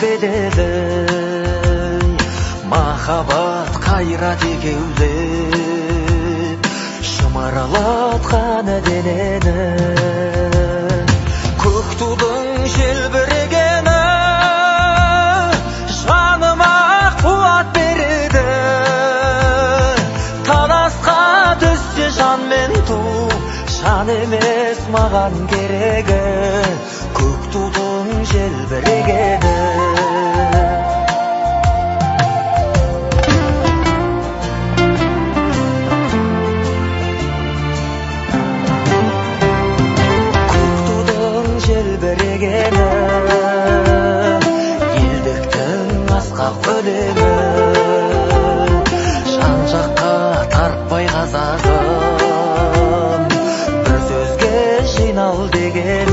bedeli махаббат қайрат екеулеп шымырлатқан денені көк тудың желбірегені жаныма қуат береді таласқа түссе жан мен ту жан емес маған керегі көк тудың желбірегені елдіктің асқақ өлеңі жан жаққа тартпай қазағым бір сөзге жинал деген